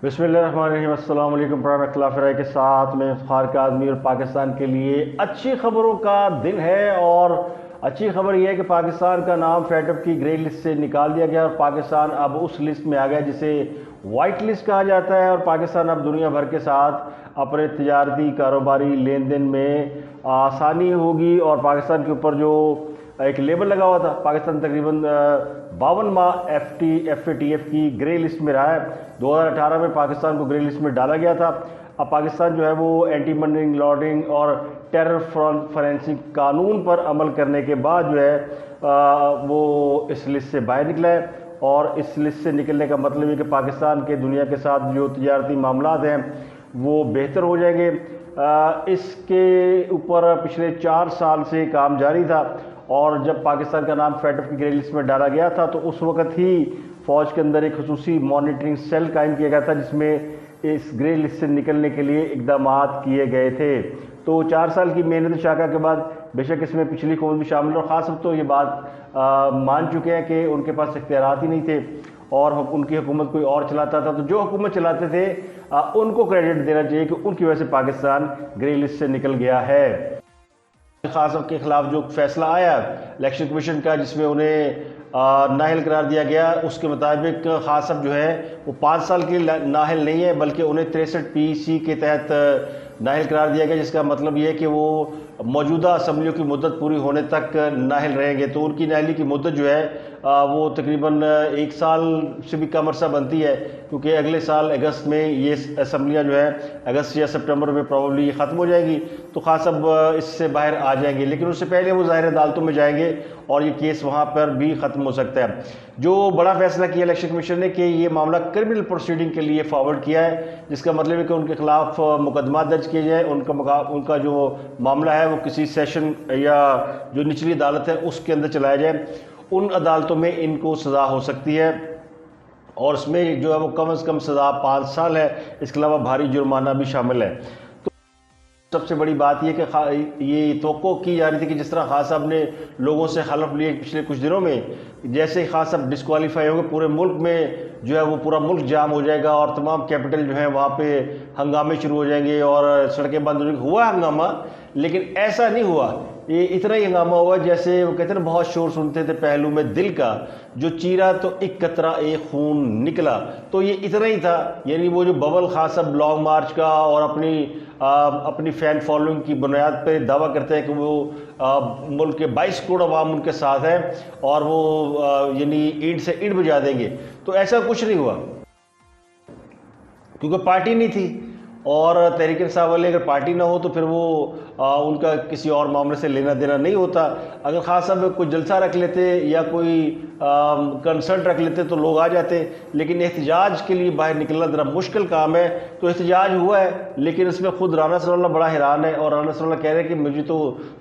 بسم اللہ الرحمن الرحیم۔ السلام علیکم۔ پروگرام اختلاف رائے کے ساتھ میں افتخار کاظمی اور پاکستان کے لیے اچھی خبروں کا دن ہے، اور اچھی خبر یہ ہے کہ پاکستان کا نام فیٹف کی گرے لسٹ سے نکال دیا گیا اور پاکستان اب اس لسٹ میں آ گیا جسے وائٹ لسٹ کہا جاتا ہے، اور پاکستان اب دنیا بھر کے ساتھ اپنے تجارتی کاروباری لین دین میں آسانی ہوگی۔ اور پاکستان کے اوپر جو ایک لیبل لگا ہوا تھا، پاکستان تقریباً 52 ماہ FATF کی گرے لسٹ میں رہا ہے۔ 2018 میں پاکستان کو گرے لسٹ میں ڈالا گیا تھا۔ اب پاکستان جو ہے وہ اینٹی منی لانڈرنگ اور ٹیرر فائنینسنگ قانون پر عمل کرنے کے بعد جو ہے وہ اس لسٹ سے باہر نکلا ہے، اور اس لسٹ سے نکلنے کا مطلب یہ کہ پاکستان کے دنیا کے ساتھ جو تجارتی معاملات ہیں وہ بہتر ہو جائیں گے۔ اس کے اوپر پچھلے 4 سال سے کام جاری تھا، اور جب پاکستان کا نام فیٹف کی گرے لسٹ میں ڈالا گیا تھا تو اس وقت ہی فوج کے اندر ایک خصوصی مانیٹرنگ سیل قائم کیا گیا تھا جس میں اس گرے لسٹ سے نکلنے کے لیے اقدامات کیے گئے تھے۔ تو 4 سال کی محنت شاکہ کے بعد بے شک اس میں پچھلی حکومت بھی شامل ہے، اور خاص طور تو یہ بات مان چکے ہیں کہ ان کے پاس اختیارات ہی نہیں تھے اور ان کی حکومت کوئی اور چلاتا تھا۔ تو جو حکومت چلاتے تھے ان کو کریڈٹ دینا چاہیے کہ ان کی وجہ سے پاکستان گرے لسٹ سے نکل گیا ہے۔ خاص کے خلاف جو فیصلہ آیا الیکشن کمیشن کا، جس میں انہیں نااہل قرار دیا گیا، اس کے مطابق خاصب جو ہے وہ 5 سال کے نااہل نہیں ہے بلکہ انہیں 63 PEC کے تحت نااہل قرار دیا گیا، جس کا مطلب یہ ہے کہ وہ موجودہ اسمبلیوں کی مدت پوری ہونے تک نااہل رہیں گے۔ تو ان کی نااہلی کی مدت جو ہے وہ تقریباً 1 سال سے بھی کم عرصہ بنتی ہے، کیونکہ اگلے سال اگست میں یہ اسمبلیاں جو ہے اگست یا سپٹمبر میں پروبیبلی ختم ہو جائے گی، تو خاصب اس سے باہر آ جائیں گے، لیکن اس سے پہلے وہ ظاہر عدالتوں میں جائیں گے اور یہ کیس وہاں پر بھی ختم ہو سکتا ہے۔ جو بڑا فیصلہ کیا الیکشن کمیشن نے کہ یہ معاملہ کرمنل پروسیڈنگ کے لیے فارورڈ کیا ہے، جس کا مطلب ہے کہ ان کے خلاف مقدمات درج کیے جائیں، ان کا جو معاملہ ہے وہ کسی سیشن یا جو نچلی عدالت ہے اس کے اندر چلایا جائے۔ ان عدالتوں میں ان کو سزا ہو سکتی ہے، اور اس میں جو ہے وہ کم از کم سزا 5 سال ہے، اس کے علاوہ بھاری جرمانہ بھی شامل ہے۔ سب سے بڑی بات یہ کہ یہ توقع کی جا رہی تھی کہ جس طرح خاص صاحب نے لوگوں سے حلف لیے پچھلے کچھ دنوں میں، جیسے ہی خاص صاحب ڈسکوالیفائی ہو گئے پورے ملک میں جو ہے وہ پورا ملک جام ہو جائے گا، اور تمام کیپٹل جو ہیں وہاں پہ ہنگامے شروع ہو جائیں گے اور سڑکیں بند ہو جائیں گی۔ ہوا ہنگامہ، لیکن ایسا نہیں ہوا، یہ اتنا ہی ہنگامہ ہوا جیسے وہ کہتے ہیں نا بہت شور سنتے تھے پہلو میں دل کا، جو چیرا تو ایک قطرہ ایک خون نکلا، تو یہ اتنا ہی تھا۔ یعنی وہ جو ببل خاص صاحب لانگ مارچ کا اور اپنی فین فالوئنگ کی بنیاد پہ دعویٰ کرتے ہیں کہ وہ ملک کے 22 کروڑ عوام ان کے ساتھ ہیں اور وہ یعنی اینٹ سے اینٹ بجا دیں گے، تو ایسا کچھ نہیں ہوا، کیونکہ پارٹی نہیں تھی، اور تحریک انصاف والے اگر پارٹی نہ ہو تو پھر وہ ان کا کسی اور معاملے سے لینا دینا نہیں ہوتا۔ اگر خاص صاحب کوئی جلسہ رکھ لیتے یا کوئی کنسرٹ رکھ لیتے تو لوگ آ جاتے، لیکن احتجاج کے لیے باہر نکلنا ذرا مشکل کام ہے۔ تو احتجاج ہوا ہے، لیکن اس میں خود رانا صلی اللہ بڑا حیران ہے، اور رانا صلی اللہ کہہ رہے ہیں کہ مجھے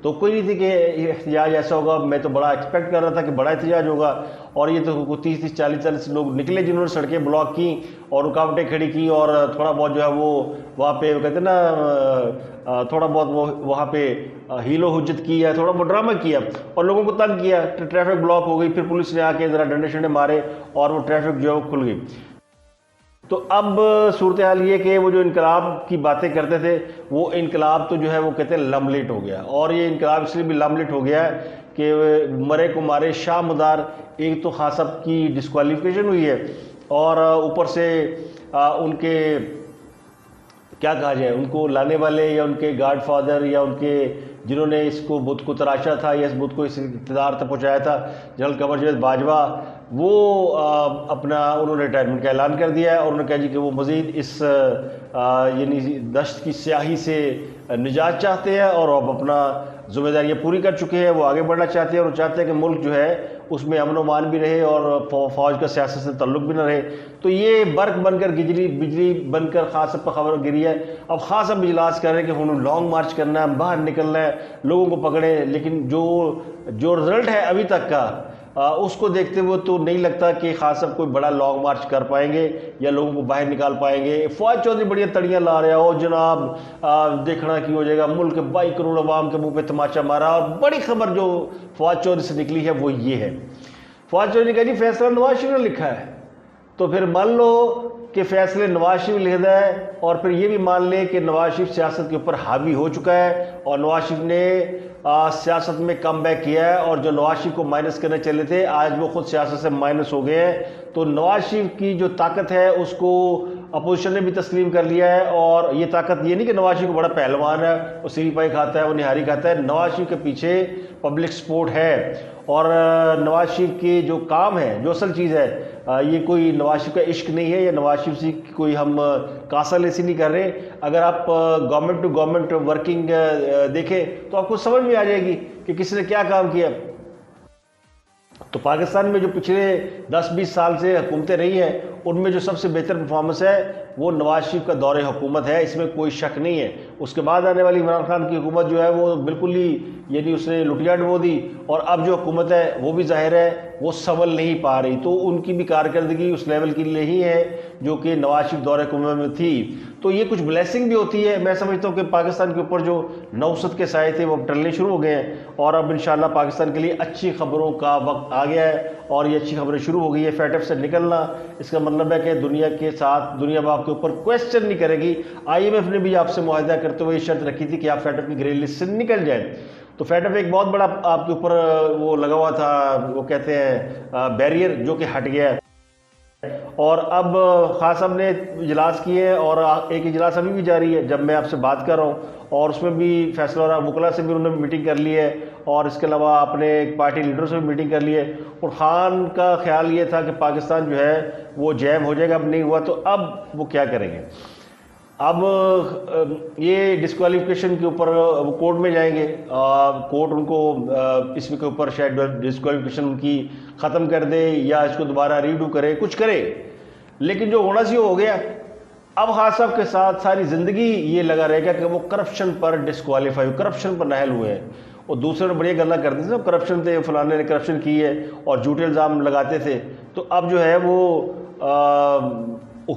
تو کوئی نہیں تھی کہ احتجاج ایسا ہوگا، میں تو بڑا ایکسپیکٹ کر رہا تھا کہ بڑا احتجاج ہوگا، اور یہ تو 30 40 لوگ نکلے جنہوں نے سڑکیں بلاک کی اور رکاوٹیں کھڑی کی، اور تھوڑا بہت جو ہے وہ وہاں پہ کہتے ہیں نا تھوڑا بہت وہاں پہ ہیلو حجت کی ہے، تھوڑا بہت ڈرامہ کیا اور لوگوں کو تنگ کیا، ٹریفک بلاک ہو گئی، پھر پولیس نے آ کے ذرا ڈنڈے شنڈے مارے اور وہ ٹریفک جو ہے وہ کھل گئی۔ تو اب صورتحال یہ کہ وہ جو انقلاب کی باتیں کرتے تھے وہ انقلاب تو جو ہے وہ کہتے ہیں لملیٹ ہو گیا، اور یہ انقلاب اس لیے بھی لملیٹ ہو گیا ہے کہ مرے کو مارے شاہ مدار، ایک تو خاصب کی ڈسکوالیفیکیشن ہوئی ہے، اور اوپر سے ان کے کیا کہا جائے، ان کو لانے والے یا ان کے گاڈ فادر یا ان کے جنہوں نے اس کو بدھ کو تراشا تھا یا اس بدھ کو اس اقتدار تک پہنچایا تھا، جنرل قمر جاوید باجوہ، وہ انہوں نے ریٹائرمنٹ کا اعلان کر دیا ہے، اور انہوں نے کہا جی کہ وہ مزید اس یعنی دشت کی سیاہی سے نجات چاہتے ہیں، اور اب اپنا ذمہ داریاں پوری کر چکے ہیں، وہ آگے بڑھنا چاہتے ہیں، اور وہ چاہتے ہیں کہ ملک جو ہے اس میں امن و امان بھی رہے اور فوج کا سیاست سے تعلق بھی نہ رہے۔ تو یہ برق بن کر بجلی بن کر خاص صاحب پر خبر گری ہے۔ اب خاص صاحب اجلاس کر رہے ہیں کہ انہوں نے لانگ مارچ کرنا ہے، باہر نکلنا ہے، لوگوں کو پکڑے، لیکن جو رزلٹ ہے ابھی تک کا اس کو دیکھتے ہوئے تو نہیں لگتا کہ خاص صاحب کوئی بڑا لانگ مارچ کر پائیں گے یا لوگوں کو باہر نکال پائیں گے۔ فواد چودھری بڑی تڑیاں لا رہے ہو جناب، دیکھنا کی ہو جائے گا، ملک کے 22 کروڑ عوام کے منہ پہ تماچا مارا، اور بڑی خبر جو فواد چودھری سے نکلی ہے وہ یہ ہے، فواد چودھری نے کہا جی فیصلہ نواز شریف نے لکھا ہے، تو پھر مان لو کہ فیصلے نواز شریف لکھتا ہے اور پھر یہ بھی مان لے کہ نواز شریف سیاست کے اوپر حاوی ہو چکا ہے اور نواز شریف نے سیاست میں کم بیک کیا ہے، اور جو نواز شریف کو مائنس کرنے چلے تھے آج وہ خود سیاست سے مائنس ہو گئے ہیں۔ تو نواز شریف کی جو طاقت ہے اس کو اپوزیشن نے بھی تسلیم کر لیا ہے، اور یہ طاقت یہ نہیں کہ نواز شریف کو بڑا پہلوان ہے، وہ سیری پائی کھاتا ہے، وہ نہاری کھاتا ہے۔ نواز شریف کے پیچھے پبلک سپورٹ ہے، اور نواز شریف کی جو کام ہے، جو اصل چیز ہے، یہ کوئی نواز شریف کا عشق نہیں ہے یا نواز شریف سے کوئی ہم کاسا لیسی نہیں کر رہے۔ اگر آپ گورنمنٹ ٹو گورنمنٹ ورکنگ دیکھیں تو آپ کو سمجھ میں آ جائے گی کہ کس نے کیا کام کیا۔ تو پاکستان میں جو پچھلے 10-20 سال سے حکومتیں رہی ہیں ان میں جو سب سے بہتر پرفارمنس ہے وہ نواز شریف کا دور حکومت ہے، اس میں کوئی شک نہیں ہے۔ اس کے بعد آنے والی عمران خان کی حکومت جو ہے وہ بالکل ہی یعنی اس نے لٹیا ڈبو دی، اور اب جو حکومت ہے وہ بھی ظاہر ہے وہ سنبھل نہیں پا رہی، تو ان کی بھی کارکردگی اس لیول کی نہیں ہے جو کہ نواز شریف دور حکومت میں تھی۔ تو یہ کچھ بلیسنگ بھی ہوتی ہے۔ میں سمجھتا ہوں کہ پاکستان کے اوپر جو نوسط کے سائے تھے وہ ٹلنے شروع ہو گئے ہیں، اور اب انشاءاللہ پاکستان کے لیے اچھی خبروں کا وقت آ گیا ہے، اور یہ اچھی خبریں شروع ہو گئی ہے۔ فیٹف سے نکلنا اس کا مطلب ہے کہ دنیا کے ساتھ دنیا اب آپ کے اوپر کویسچن نہیں کرے گی۔ IMF نے بھی آپ سے معاہدہ کرتے ہوئے یہ شرط رکھی تھی کہ آپ فیٹف کی گرے لسٹ سے نکل جائیں۔ تو فیٹف ایک بہت بڑا آپ کے اوپر وہ لگا ہوا تھا، وہ کہتے ہیں بیریئر، جو کہ ہٹ گیا ہے۔ اور اب خان صاحب نے اجلاس کیے ہیں، اور ایک اجلاس ابھی بھی جاری ہے جب میں آپ سے بات کر رہا ہوں، اور اس میں بھی فیصلہ ہو رہا ہے۔ وکلا سے بھی انہوں نے میٹنگ کر لی ہے، اور اس کے علاوہ اپنے پارٹی لیڈروں سے بھی میٹنگ کر لی ہے۔ اور خان کا خیال یہ تھا کہ پاکستان جو ہے وہ جیم ہو جائے گا، اب نہیں ہوا تو اب وہ کیا کریں گے۔ اب یہ ڈسکوالیفیکیشن کے اوپر وہ کورٹ میں جائیں گے، کورٹ ان کو اس کے اوپر شاید ڈسکوالیفیکیشن ان کی ختم کر دے یا اس کو دوبارہ ریڈو کرے، کچھ کرے، لیکن جو ہونا سی ہو گیا۔ اب خان صاحب کے ساتھ ساری زندگی یہ لگا رہے گا کہ وہ کرپشن پر ڈسکوالیفائی، کرپشن پر نااہل ہوئے ہیں، اور دوسرے نے بڑی گلا کرتے تھے کرپشن تھے، فلانے نے کرپشن کی ہے اور جھوٹے الزام لگاتے تھے۔ تو اب جو ہے وہ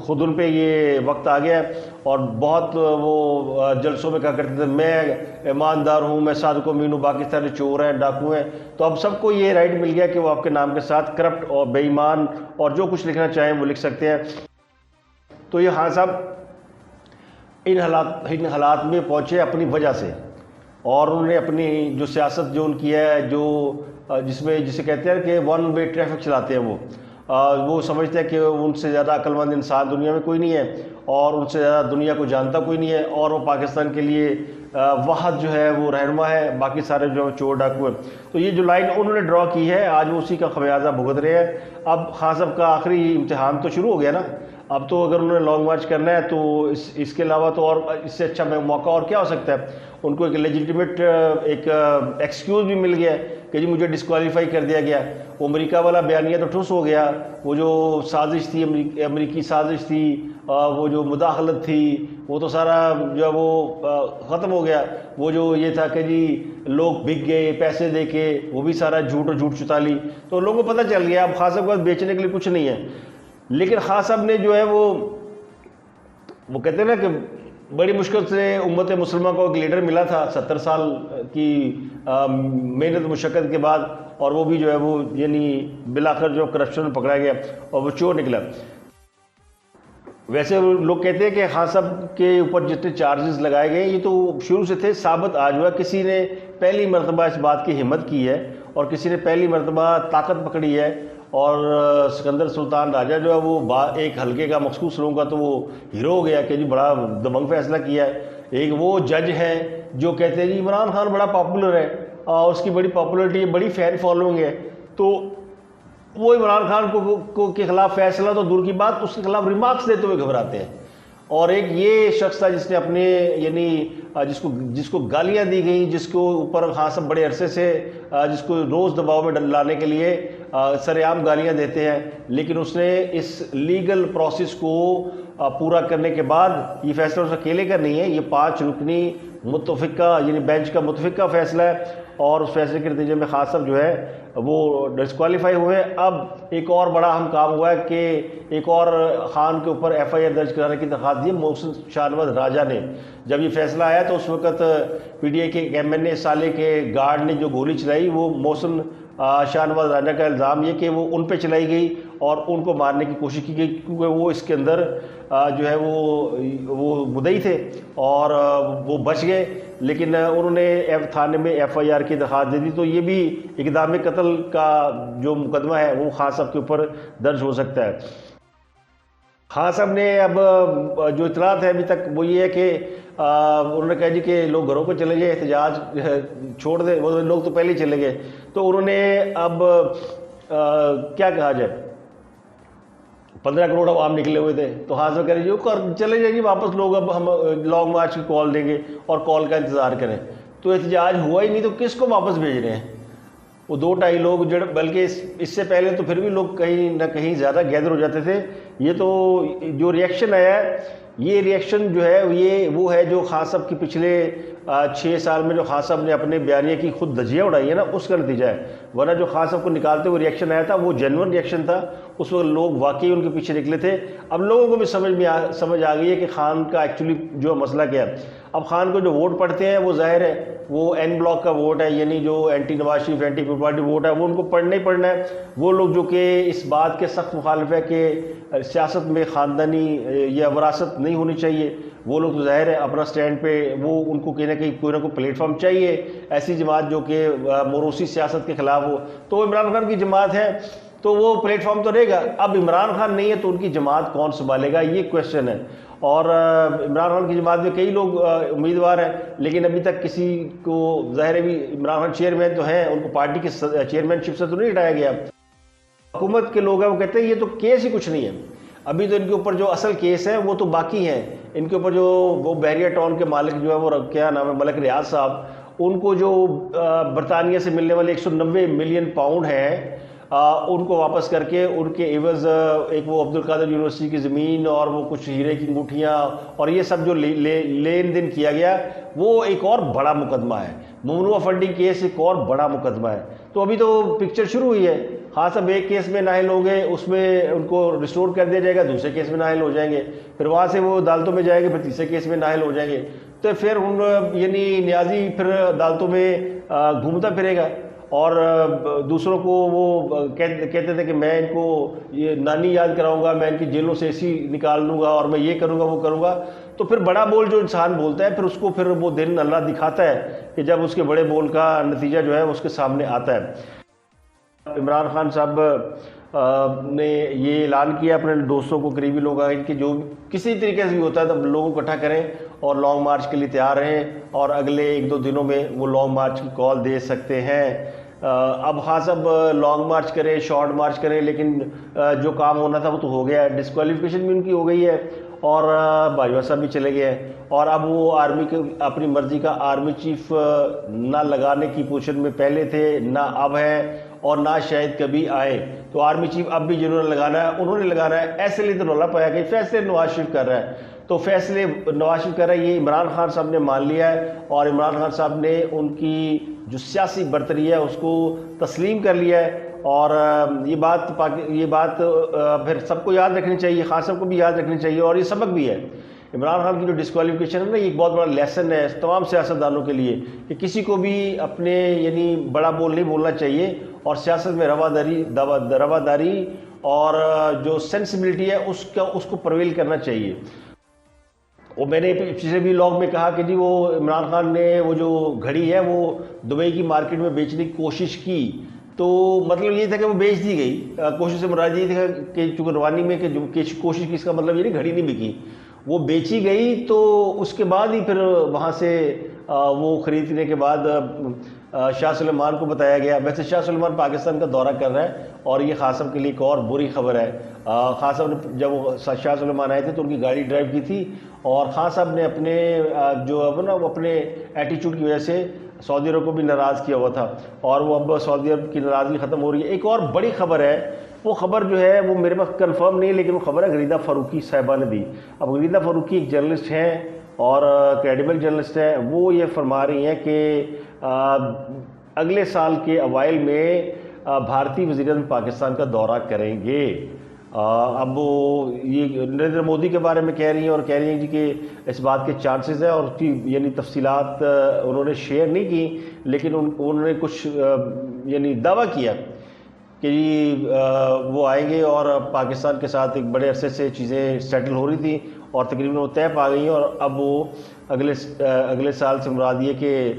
خود ان پہ یہ وقت آ گیا ہے، اور بہت وہ جلسوں میں کہا کرتے تھے میں ایماندار ہوں، میں صادق امین ہوں، باقی سارے چور ہیں، ڈاکو ہیں۔ تو اب سب کو یہ رائٹ مل گیا کہ وہ آپ کے نام کے ساتھ کرپٹ اور بے ایمان اور جو کچھ لکھنا چاہیں وہ لکھ سکتے ہیں۔ تو یہ خان صاحب ان حالات میں پہنچے اپنی وجہ سے، اور انہوں نے اپنی جو سیاست جو ان کی ہے، جو جسے کہتے ہیں کہ ون وے ٹریفک چلاتے ہیں، وہ سمجھتے ہیں کہ ان سے زیادہ عقل مند انسان دنیا میں کوئی نہیں ہے، اور ان سے زیادہ دنیا کو جانتا کوئی نہیں ہے، اور وہ پاکستان کے لیے واحد جو ہے وہ رہنما ہے، باقی سارے جو چور ڈاکو ہیں۔ تو یہ جو لائن انہوں نے ڈرا کی ہے آج وہ اسی کا خمیازہ بھگت رہے ہیں۔ اب خان صاحب کا آخری امتحان تو شروع ہو گیا نا، اب تو اگر انہوں نے لانگ مارچ کرنا ہے تو اس کے علاوہ تو اور اس سے اچھا موقع اور کیا ہو سکتا ہے۔ ان کو ایک لیجیٹیمیٹ ایک ایکسکیوز بھی مل گیا کہ جی مجھے ڈسکوالیفائی کر دیا گیا۔ وہ امریکہ والا بیانیہ تو ٹھوس ہو گیا، وہ جو سازش تھی، امریکی سازش تھی، وہ جو مداخلت تھی، وہ تو سارا جو ہے وہ ختم ہو گیا۔ وہ جو یہ تھا کہ جی لوگ بک گئے پیسے دے کے، وہ بھی سارا جھوٹ اور جھوٹ چتالی، تو لوگوں کو پتہ چل گیا اب خان صاحب کے پاس بیچنے کے لیے کچھ نہیں ہے۔ لیکن خان صاحب نے جو ہے وہ کہتے ہیں نا کہ بڑی مشکل سے امت مسلمہ کو ایک لیڈر ملا تھا 70 سال کی محنت مشقت کے بعد، اور وہ بھی جو ہے وہ یعنی بالآخر جو کرپشن میں پکڑا گیا اور وہ چور نکلا۔ ویسے لوگ کہتے ہیں کہ خان صاحب کے اوپر جتنے چارجز لگائے گئے یہ تو شروع سے تھے، ثابت آج ہوا کسی نے پہلی مرتبہ اس بات کی ہمت کی ہے، اور کسی نے پہلی مرتبہ طاقت پکڑی ہے، اور سکندر سلطان راجہ جو ہے وہ ایک حلقے کا مخصوص لوگوں کا تو وہ ہیرو ہو گیا کہ جی بڑا دبنگ فیصلہ کیا ہے۔ ایک وہ جج ہے جو کہتے ہیں جی عمران خان بڑا پاپولر ہے، اور اس کی بڑی پاپولرٹی ہے، بڑی فین فالوئنگ ہے، تو وہ عمران خان کو کے خلاف فیصلہ تو دور کی بات، اس کے خلاف ریمارکس دیتے ہوئے گھبراتے ہیں۔ اور ایک یہ شخص تھا جس نے اپنے یعنی جس کو گالیاں دی گئیں، جس کو اوپر خان صاحب بڑے عرصے سے جس کو روز دباؤ میں لانے کے لیے سر عام گالیاں دیتے ہیں، لیکن اس نے اس لیگل پروسیس کو پورا کرنے کے بعد یہ فیصلہ اس اکیلے کا نہیں ہے، یہ 5 رکنی متفقہ یعنی بینچ کا متفقہ فیصلہ ہے، اور اس فیصلے کے نتیجے میں خان صاحب جو ہے وہ ڈسکوالیفائی ہوئے. اب ایک اور بڑا اہم کام ہوا ہے کہ ایک اور خان کے اوپر ایف آئی آر درج کرانے کی درخواست دی محسن شاہنواز راجہ نے. جب یہ فیصلہ آیا تو اس وقت پی ڈی اے کے ایم این اے سالے کے گارڈ نے جو گولی چلائی وہ محسن شاہنواز راجہ کا الزام یہ کہ وہ ان پہ چلائی گئی اور ان کو مارنے کی کوشش کی گئی کیونکہ وہ اس کے اندر جو ہے وہ مدعی تھے اور وہ بچ گئے. لیکن انہوں نے تھانے میں ایف آئی آر کی درخواست دے دی. تو یہ بھی اقدام قتل کا جو مقدمہ ہے وہ خان صاحب کے اوپر درج ہو سکتا ہے. خان صاحب نے اب جو اطلاعات ہے ابھی تک وہ یہ ہے کہ انہوں نے کہا جی کہ لوگ گھروں پہ چلے گئے, احتجاج چھوڑ دیں. وہ لوگ تو پہلے ہی چلے گئے. تو انہوں نے اب کیا کہا جائے 15 کروڑ عوام نکلے ہوئے تھے تو خان صاحب کہہ رہے جی چلے جائیں گے واپس لوگ, اب ہم لانگ مارچ کی کال دیں گے اور کال کا انتظار کریں. تو احتجاج ہوا ہی نہیں تو کس کو واپس بھیج رہے ہیں؟ وہ 2-2.5 لوگ بلکہ اس سے پہلے تو پھر بھی لوگ کہیں نہ کہیں زیادہ گیدر ہو جاتے تھے. یہ تو جو ریئیکشن آیا ہے یہ ریئیکشن جو ہے یہ وہ ہے جو خان صاحب کی پچھلے 6 سال میں جو خان صاحب نے اپنے بیانیے کی خود دھجیاں اڑائی ہیں نا اس کا نتیجہ ہے. ورنہ جو خان صاحب کو نکالتے ہوئے ریئیکشن آیا تھا وہ جینون ریئیکشن تھا. اس وقت لوگ واقعی ان کے پیچھے نکلے تھے. اب لوگوں کو بھی سمجھ آ گئی ہے کہ خان کا ایکچولی جو مسئلہ کیا ہے. اب خان کو جو ووٹ پڑھتے ہیں وہ ظاہر ہے وہ این بلاک کا ووٹ ہے, یعنی جو anti Nawaz Sharif anti people party vote ہے وہ ان کو پڑھنا ہی پڑھنا ہے. وہ لوگ جو کہ اس بات کے سخت مخالف ہے کہ سیاست میں خاندانی یا وراثت نہیں ہونی چاہیے, وہ لوگ تو ظاہر ہے اپنا سٹینڈ پہ وہ ان کو کہیں نہ کہیں کوئی نہ کوئی پلیٹ فارم چاہیے. ایسی جماعت جو کہ موروثی سیاست کے خلاف ہو تو عمران خان کی جماعت ہے تو وہ پلیٹ فارم تو رہے گا. اب عمران خان نہیں ہے تو ان کی جماعت کون سنبھالے گا یہ کویشچن ہے. اور عمران خان کی جماعت میں کئی لوگ امیدوار ہیں لیکن ابھی تک کسی کو ظاہر ہے بھی عمران خان چیئرمین تو ہیں ان کو پارٹی کی چیئرمین شپ سے تو نہیں ہٹایا گیا. حکومت کے لوگ ہیں وہ کہتے ہیں یہ تو کیس ہی کچھ نہیں ہے. ابھی تو ان کے اوپر جو اصل کیس ہے وہ تو باقی ہیں. ان کے اوپر جو وہ بحریہ ٹاؤن کے مالک جو ہے وہ کیا نام ہے ملک ریاض صاحب, ان کو جو برطانیہ سے ملنے والے 190 ملین پاؤنڈ ہیں ان کو واپس کر کے ان کے عوض ایک وہ عبدالقادر یونیورسٹی کی زمین اور وہ کچھ ہیرے کی انگوٹھیاں اور یہ سب جو لین دین کیا گیا وہ ایک اور بڑا مقدمہ ہے. ممنوعہ فنڈنگ کیس ایک اور بڑا مقدمہ ہے. تو ابھی تو پکچر شروع ہوئی ہے. خان صاحب ایک کیس میں نااہل ہوں گے, اس میں ان کو ریسٹور کر دیا جائے گا, دوسرے کیس میں نااہل ہو جائیں گے, پھر وہاں سے وہ عدالتوں میں جائیں گے, پھر تیسرے کیس میں نااہل ہو جائیں گے. تو پھر یعنی نیازی پھر عدالتوں میں گھومتا پھرے گا اور دوسروں کو وہ کہتے تھے کہ میں ان کو یہ نانی یاد کراؤں گا, میں ان کی جیلوں سے ایسی نکال لوں گا اور میں یہ کروں گا وہ کروں گا. تو پھر بڑا بول جو انسان بولتا ہے پھر اس کو پھر وہ دن اللہ دکھاتا ہے کہ جب اس کے بڑے بول کا نتیجہ جو ہے اس کے سامنے آتا ہے. عمران خان صاحب نے یہ اعلان کیا اپنے دوستوں کو, قریبی لوگ آئے کہ جو کسی طریقے سے بھی ہوتا ہے تب لوگوں کو اکٹھا کریں اور لانگ مارچ کے لیے تیار رہیں اور اگلے 1-2 دنوں میں وہ لانگ مارچ کی کال دے سکتے ہیں. اب خان صاحب لانگ مارچ کریں شارٹ مارچ کریں لیکن جو کام ہونا تھا وہ تو ہو گیا ہے. ڈسکوالیفیکیشن بھی ان کی ہو گئی ہے اور باجوہ صاحب بھی چلے گئے ہیں اور اب وہ آرمی کے اپنی مرضی کا آرمی چیف نہ لگانے کی پوزیشن میں پہلے تھے نہ اب ہے اور نہ شاید کبھی آئے. تو آرمی چیف اب بھی جنہوں نے لگانا ہے انہوں نے لگانا ہے. ایسے لیے تو رولا پایا کہ فیصلے نواز شریف کر رہا ہے, تو فیصلے نواز شریف کر رہا ہے یہ عمران خان صاحب نے مان لیا ہے اور عمران خان صاحب نے ان کی جو سیاسی برتری ہے اس کو تسلیم کر لیا ہے. اور یہ بات پھر سب کو یاد رکھنی چاہیے, خان صاحب کو بھی یاد رکھنی چاہیے اور یہ سبق بھی ہے. عمران خان کی جو ڈسکوالیفیکیشن ہے نا یہ ایک بہت بڑا لیسن ہے تمام سیاستدانوں کے لیے کہ کسی کو بھی اپنے یعنی بڑا بول نہیں بولنا چاہیے اور سیاست میں رواداری اور جو سینسبلٹی ہے اس کو پرویل کرنا چاہیے. وہ میں نے پچھلے بھی لاگ میں کہا کہ جی وہ عمران خان نے وہ جو گھڑی ہے وہ دبئی کی مارکیٹ میں بیچنے کی کوشش کی تو مطلب یہ تھا کہ وہ بیچ دی گئی. کوشش سے مراد یہ تھا کہ چونکہ روانی میں کہ کوشش کی اس کا مطلب یہ نہیں گھڑی نہیں بکی, وہ بیچی گئی. تو اس کے بعد ہی پھر وہاں سے وہ خریدنے کے بعد شاہ سلیمان کو بتایا گیا. ویسے شاہ سلیمان پاکستان کا دورہ کر رہا ہے اور یہ خان صاحب کے لیے ایک اور بری خبر ہے. خان صاحب نے جب وہ شاہ سلیمان آئے تھے تو ان کی گاڑی ڈرائیو کی تھی اور خان صاحب نے اپنے جو ہے نا وہ اپنے ایٹیچیوڈ کی وجہ سے سعودی عرب کو بھی ناراض کیا ہوا تھا اور وہ اب سعودی عرب کی ناراضگی ختم ہو رہی ہے. ایک اور بڑی خبر ہے, وہ خبر جو ہے وہ میرے پاس کنفرم نہیں ہے لیکن وہ خبر ہے غریدہ فاروقی صاحبہ نے دی. اب غریدہ فاروقی ایک جرنلسٹ ہیں اور کریڈیبل جرنلسٹ ہیں. وہ یہ فرما رہی ہیں کہ اگلے سال کے اوائل میں بھارتی وزیر اعظم پاکستان کا دورہ کریں گے۔ اب وہ یہ نریندر مودی کے بارے میں کہہ رہی ہیں اور کہہ رہی ہیں جی کہ اس بات کے چانسز ہیں، اور اس کی یعنی تفصیلات انہوں نے شیئر نہیں کی، لیکن انہوں نے کچھ یعنی دعویٰ کیا کہ جی وہ آئیں گے اور پاکستان کے ساتھ ایک بڑے عرصے سے چیزیں سیٹل ہو رہی تھیں اور تقریباً وہ طے پا گئی ہیں، اور اب وہ اگلے سال سے مراد یہ کہ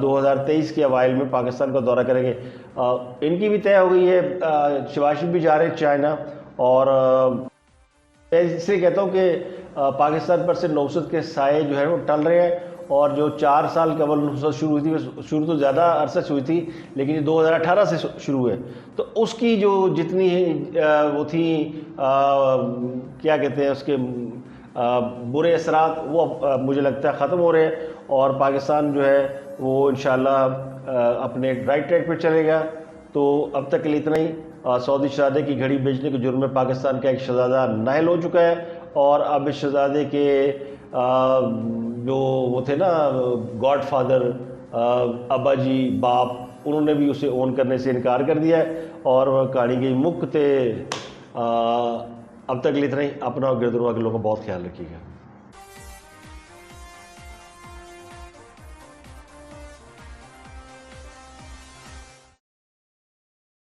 2023 کے اوائل میں پاکستان کا دورہ کریں گے۔ ان کی بھی طے ہو گئی ہے، شہباز شریف بھی جا رہے ہیں چائنا، اور میں اس لیے کہتا ہوں کہ پاکستان پر سے نوسط کے سائے جو ہے وہ ٹل رہے ہیں، اور جو 4 سال قبل نوسط شروع ہوئی تھی، شروع تو زیادہ عرصہ سے ہوئی تھی لیکن یہ 2018 سے شروع ہوئے، تو اس کی جو جتنی وہ تھی کیا کہتے ہیں اس کے برے اثرات، وہ مجھے لگتا ہے ختم ہو رہے ہیں، اور پاکستان جو ہے وہ انشاءاللہ اپنے رائٹ ٹریک پہ چلے گا۔ تو اب تک کے لیے اتنا ہی۔ سعودی شہزادے کی گھڑی بیچنے کے جرم میں پاکستان کا ایک شہزادہ نااہل ہو چکا ہے، اور اب اس شہزادے کے جو وہ تھے نا گاڈ فادر، ابا جی، باپ، انہوں نے بھی اسے اون کرنے سے انکار کر دیا ہے، اور کہانی گئی مک تے اب تک کے لیے اتنا ہی۔ اپنا اور گردنوا کے لوگوں کا بہت خیال رکھیے گا۔